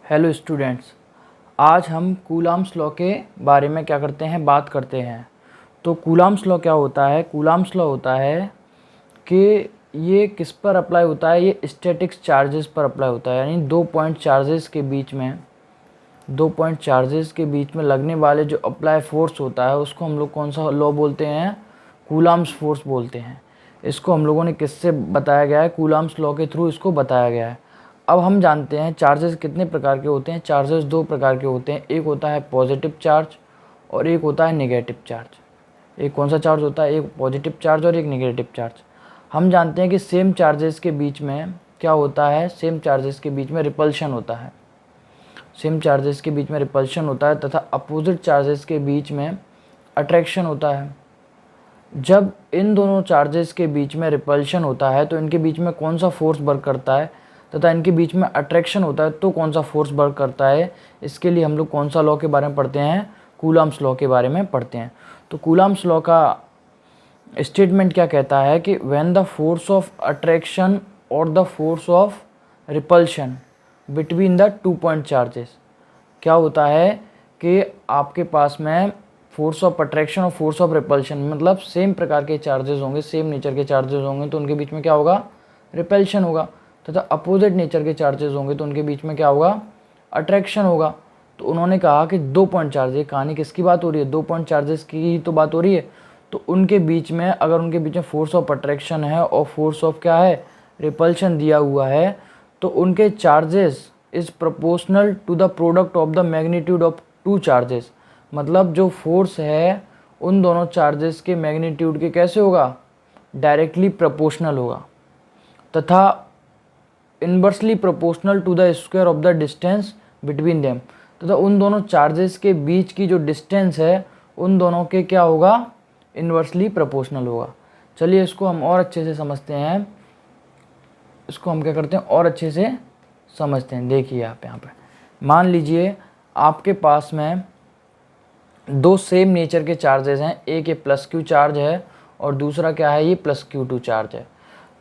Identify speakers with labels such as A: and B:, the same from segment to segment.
A: Hello students, आज हम coulombs law के बारे में क्या करते हैं, बात करते हैं। तो कूलाम्स लॉ क्या होता है? कूलाम्स लॉ होता है कि ये किस पर अप्लाई होता है? ये स्टैटिक्स चार्जेस पर अप्लाई होता है। यानी दो पॉइंट चार्जेस के बीच में लगने वाले जो अप्लाई फोर्स होता है उसको हम लोग कौन सा लॉ बोलते हैं? कूलाम्स फोर्स बोलते हैं। इसको हम लोगों ने किससे बताया गया है? कूलाम्स लॉ के थ्रू इसको बताया गया है। अब हम जानते हैं चार्जेस कितने प्रकार के होते हैं। चार्जेस दो प्रकार के होते हैं, एक होता है पॉजिटिव चार्ज और एक होता है नेगेटिव चार्ज। एक कौन सा चार्ज होता है? एक पॉजिटिव चार्ज और एक नेगेटिव चार्ज। हम जानते हैं कि सेम चार्जेस के बीच में क्या होता है? सेम चार्जेस के बीच में रिपल्शन होता है। सेम चार्जेस के बीच में रिपल्शन होता है तथा अपोजिट चार्जेस के बीच में अट्रैक्शन होता है। जब इन दोनों चार्जेस के बीच में रिपल्शन होता है तो इनके बीच में कौन सा फोर्स वर्क करता है, तथा इनके बीच में अट्रैक्शन होता है तो कौन सा फोर्स वर्क करता है? इसके लिए हम लोग कौन सा लॉ के बारे में पढ़ते हैं? कूलाम्स लॉ के बारे में पढ़ते हैं। तो कूलाम्स लॉ का स्टेटमेंट क्या कहता है कि when the force of attraction और the force of repulsion between the two point charges, क्या होता है कि आपके पास में फोर्स ऑफ अट्रैक्शन और फोर्स ऑफ रिपल्शन, मतलब सेम प्रकार के चार्जेस होंगे, सेम नेचर के चार्जेस होंगे तो उनके बीच में क्या होगा? रिपल्शन होगा। तथा अपोजिट नेचर के चार्जेस होंगे तो उनके बीच में क्या होगा? अट्रैक्शन होगा। तो उन्होंने कहा कि दो पॉइंट चार्ज, ये कहानी किसकी बात हो रही है? दो पॉइंट चार्जेस की ही तो बात हो रही है। तो उनके बीच में अगर उनके बीच में फोर्स ऑफ अट्रैक्शन है और फोर्स ऑफ क्या है? रिपल्शन दिया हुआ है, तो उनके charges is proportional to the product of the magnitude of two charges. मतलब जो फोर्स है उन दोनों चार्जेस के मैग्नीट्यूड के कैसे होगा? डायरेक्टली प्रोपोर्शनल होगा। तथा inversely proportional to the square of the distance between them. तथा उन दोनों चार्जेस के बीच की जो डिस्टेंस है उन दोनों के क्या होगा? इन्वर्सली प्रोपोर्शनल होगा। चलिए इसको हम और अच्छे से समझते हैं। इसको हम क्या करते हैं? और अच्छे से समझते हैं। देखिए आप यहाँ पे मान लीजिए आपके पास में दो सेम नेचर के चार्जेस हैं। एक ये प्लस क्यू चार्ज है और दूसरा क्या है? ये प्लस क्यू टू चार्ज है।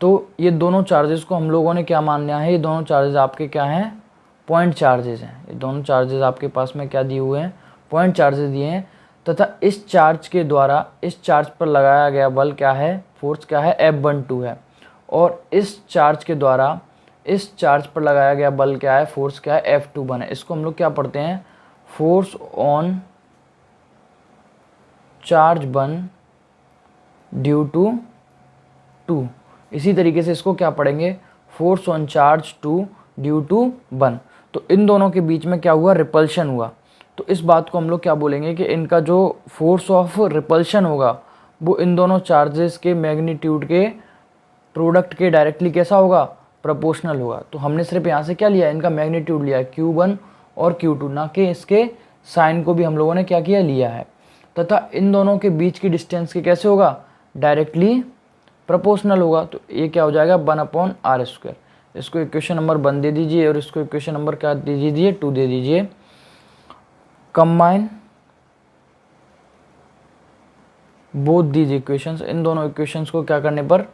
A: तो ये दोनों चार्जेस को हम लोगों ने क्या मानना है? ये दोनों चार्जेस आपके क्या हैं? पॉइंट चार्जेस हैं। ये दोनों चार्जेस आपके पास में क्या दिए हुए हैं? पॉइंट चार्जेस दिए हैं। तथा इस चार्ज के द्वारा इस चार्ज पर लगाया गया बल क्या है? फोर्स क्या है? F12 है। और इस चार्ज के द्वारा इस चार्ज पर लगाया गया बल क्या है? फोर्स क्या है? F21 है। इसको हम लोग क्या पढ़ते हैं? Force on charge one due to two. इसी तरीके से इसको क्या पढ़ेंगे? Force on charge two due to one. तो इन दोनों के बीच में क्या हुआ? रिपल्शन हुआ। तो इस बात को हम लोग क्या बोलेंगे कि इनका जो फोर्स ऑफ रिपल्शन होगा वो इन दोनों चार्जेस के मैग्नीट्यूड के प्रोडक्ट के डायरेक्टली कैसा होगा? प्रोपोर्शनल होगा। तो हमने सिर्फ यहाँ से क्या लिया? इनका मैग्नीट्यूड लिया है, Q1 और Q2, ना कि इसके साइन को भी हम लोगों ने क्या किया? लिया है। तथा इन दोनों के बीच की डिस्टेंस के कैसे होगा? डायरेक्टली प्रोपोर्शनल होगा। तो ये क्या हो जाएगा? 1/r²। इसको इक्वेशन नंबर 1 दे दीजिए और इसको इक्वेशन नंबर क्या दे दीजिए? 2 दे दीजिए। Combine both these equations. इन दोनों इक्वेशंस को क्या करने पर?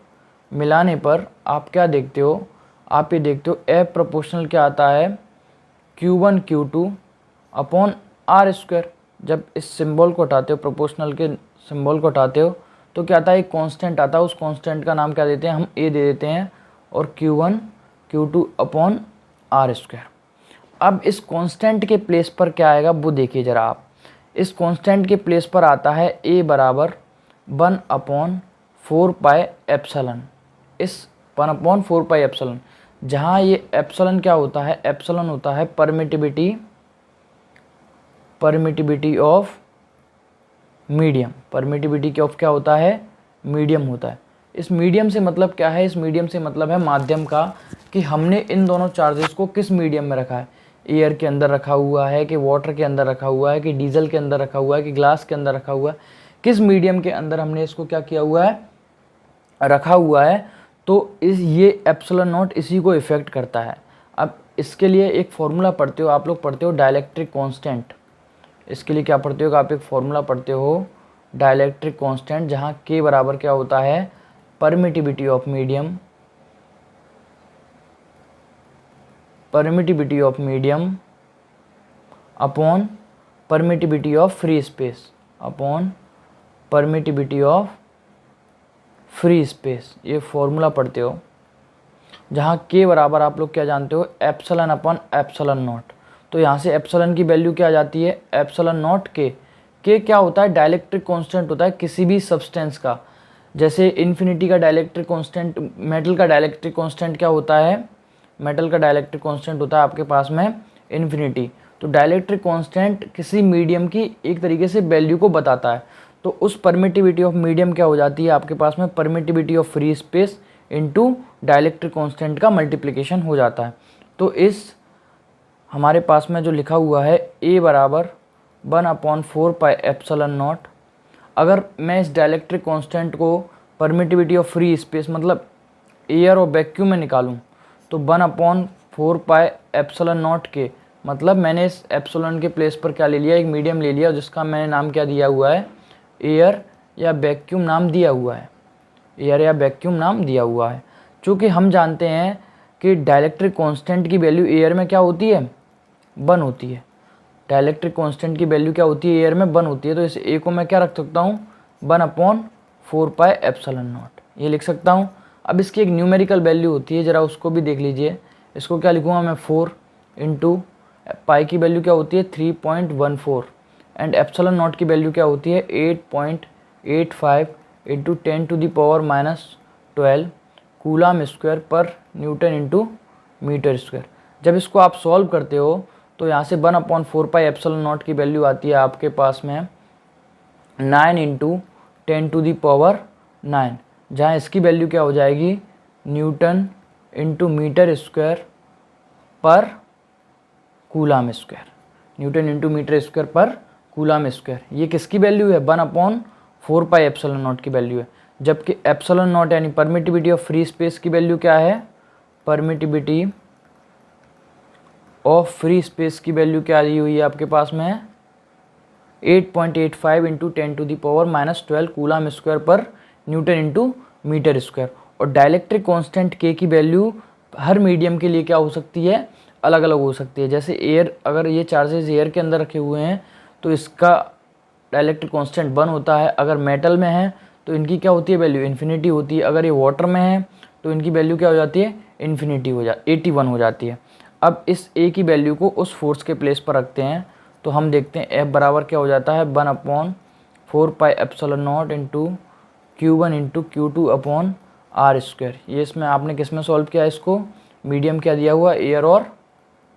A: मिलाने पर आप क्या देखते हो? आप ये देखते हो F प्रोपोर्शनल क्या आता है? Q1 Q2 upon r²। जब इस सिंबल को हटाते हो, प्रोपोर्शनल के सिंबल को हटाते हो, तो क्या आता है? एक कांस्टेंट आता है। उस कांस्टेंट का नाम क्या देते हैं? हम a दे देते हैं। और Q1 Q2 अपॉन r²। अब इस कांस्टेंट के प्लेस पर क्या आएगा वो देखिए ज़रा आप। इस कांस्टेंट के प्लेस पर आता है a बराबर 1/4πε। इस 1/4πε, जहाँ ये एप्सिलॉन क्या होता है? एप्सिलॉन होता है permittivity of medium. Permittivity of क्या होता है? मीडियम होता है। इस मीडियम से मतलब क्या है? इस मीडियम से मतलब है माध्यम का, कि हमने इन दोनों चार्जेस को किस मीडियम में रखा है? एयर के अंदर रखा हुआ है कि वाटर के अंदर रखा हुआ है कि डीजल के अंदर रखा हुआ है कि ग्लास के अंदर रखा हुआ है? किस मीडियम के अंदर हमने इसको क्या किया हुआ है? रखा हुआ है। तो ये एप्सिलॉन नॉट इसी को इफेक्ट करता है। अब इसके लिए एक फॉर्मूला पढ़ते हो आप लोग, पढ़ते हो डाइलेक्ट्रिक कांस्टेंट। इसके लिए क्या पढ़ते हो? आप एक फॉर्मूला पढ़ते हो डाइलेक्ट्रिक कांस्टेंट, जहाँ K बराबर क्या होता है? Permittivity of medium upon permittivity of free space, upon permittivity of free space. ये फॉर्मूला पढ़ते हो जहाँ के बराबर आप लोग क्या जानते हो, एप्सिलॉन अपॉन एप्सिलॉन नॉट। तो यहाँ से एप्सिलॉन की वैल्यू क्या आ जाती है, एप्सिलॉन नॉट के क्या होता है, डाइलेक्ट्रिक कांस्टेंट होता है किसी भी सब्सटेंस का। जैसे इन्फिनिटी का डाइलेक्ट्रिक कांस्टेंट, मेटल का डाइलेक्ट्रिक कांस्टेंट क्या होता है, मेटल का डाइलेक्ट्रिक कांस्टेंट होता है आपके पास में इन्फिनिटी। तो डाइलेक्ट्रिक कांस्टेंट किसी मीडियम की एक तरीके से वैल्यू को बताता है। तो उस परमिटिविटी ऑफ मीडियम क्या हो जाती है आपके पास में, permittivity of free space into dielectric constant का मल्टीप्लिकेशन हो जाता है। तो इस हमारे पास में जो लिखा हुआ है ए बराबर 1/4 पाई एप्सिलॉन नॉट, अगर मैं इस डाइलेक्ट्रिक कांस्टेंट को परमिटिविटी ऑफ फ्री स्पेस मतलब एयर और वैक्यूम में निकालूं तो 1/4 पाई एप्सिलॉन नॉट के, मतलब मैंने इस एप्सिलॉन के प्लेस पर क्या ले लिया, एक मीडियम ले लिया जिसका मैंने नाम क्या दिया हुआ है, एयर या वैक्यूम नाम दिया हुआ है, एयर या वैक्यूम नाम दिया हुआ है। चूँकि हम जानते हैं कि डाइलेक्ट्रिक कांस्टेंट की वैल्यू एयर में क्या होती है, 1 होती है। डाइलेक्ट्रिक कांस्टेंट की वैल्यू क्या होती है, एयर में 1 होती है। तो इस ए को मैं क्या रख सकता हूँ, 1/4 पाई एप्सिलॉन नॉट, ये लिख सकता हूँ। अब इसकी एक न्यूमेरिकल वैल्यू होती है, ज़रा उसको भी देख लीजिए। इसको क्या लिखूँगा मैं, 4 इंटू पाई की वैल्यू क्या होती है 3.14 एंड एप्सिलॉन नॉट की वैल्यू क्या होती है 8.85 into 10⁻⁻12 coulomb square per newton into metre square. जब इसको आप सॉल्व करते हो तो यहाँ से 1/4 पाई एप्सिलॉन नॉट की वैल्यू आती है आपके पास में 9 इंटू 10⁻9, जहाँ इसकी वैल्यू क्या हो जाएगी, newton into metre square per coulomb square, newton into metre square per coulomb square. ये किसकी वैल्यू है, 1/4 पाई एप्सिलॉन नॉट की वैल्यू है। जबकि एप्सिलॉन नॉट यानी परमिटिविटी ऑफ फ्री स्पेस की वैल्यू क्या है, परमिटिविटी ऑफ फ्री स्पेस की वैल्यू क्या दी हुई है आपके पास में 8.85 into 10⁻⁻12 coulomb square per newton into metre square. और डाइलेक्ट्रिक कांस्टेंट के की वैल्यू हर मीडियम के लिए क्या हो सकती है, अलग अलग हो सकती है। जैसे एयर, अगर ये चार्जेस एयर के अंदर रखे हुए हैं तो इसका डाइलेक्ट्रिक कांस्टेंट 1 होता है। अगर मेटल में है तो इनकी क्या होती है वैल्यू, इन्फिनिटी होती है। अगर ये वाटर में है तो इनकी वैल्यू क्या हो जाती है, इन्फिनिटी 81 हो जाती है। अब इस ए की वैल्यू को उस फोर्स के प्लेस पर रखते हैं तो हम देखते हैं एफ बराबर क्या हो जाता है, 1/4 pi epsilon naught into Q1 into Q2 upon r square. ये इसमें आपने किस में सॉल्व किया, इसको मीडियम क्या दिया हुआ, एयर और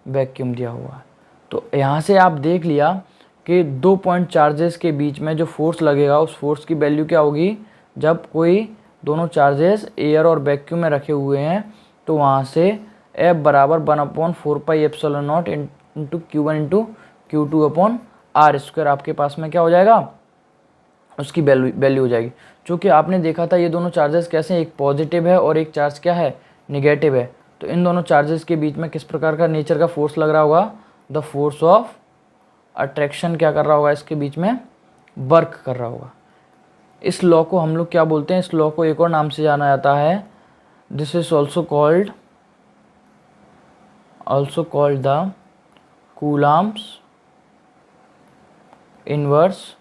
A: वैक्यूम दिया हुआ है। तो यहाँ से आप देख लिया कि 2 पॉइंट चार्जेस के बीच में जो फोर्स लगेगा उस फोर्स की वैल्यू क्या होगी, जब कोई दोनों चार्जेस एयर और वैक्यूम में रखे हुए हैं तो वहाँ से एफ बराबर 1/4 pi epsilon naught into Q1 into Q2 upon r square आपके पास में क्या हो जाएगा, उसकी वैल्यू हो जाएगी। चूँकि आपने देखा था ये दोनों चार्जेस कैसे, एक पॉजिटिव है और एक चार्ज क्या है, निगेटिव है। तो इन दोनों चार्जेस के बीच में किस प्रकार का नेचर का फोर्स लग रहा होगा, द फोर्स ऑफ अट्रैक्शन क्या कर रहा होगा, इसके बीच में वर्क कर रहा होगा। इस लॉ को हम लोग क्या बोलते हैं, इस लॉ को एक और नाम से जाना जाता है, this is also called the Coulomb's inverse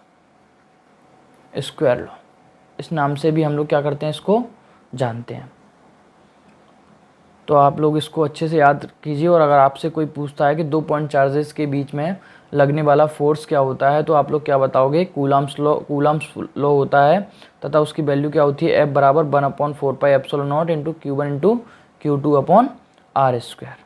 A: square law. इस नाम से भी हम लोग क्या करते हैं, इसको जानते हैं। तो आप लोग इसको अच्छे से याद कीजिए। और अगर आपसे कोई पूछता है कि 2 पॉइंट चार्जेस के बीच में लगने वाला फोर्स क्या होता है तो आप लोग क्या बताओगे, कूलम्स लॉ होता है तथा उसकी वैल्यू क्या होती है, एफ बराबर 1/4 pi epsilon naught into Q1 into Q2 upon r square.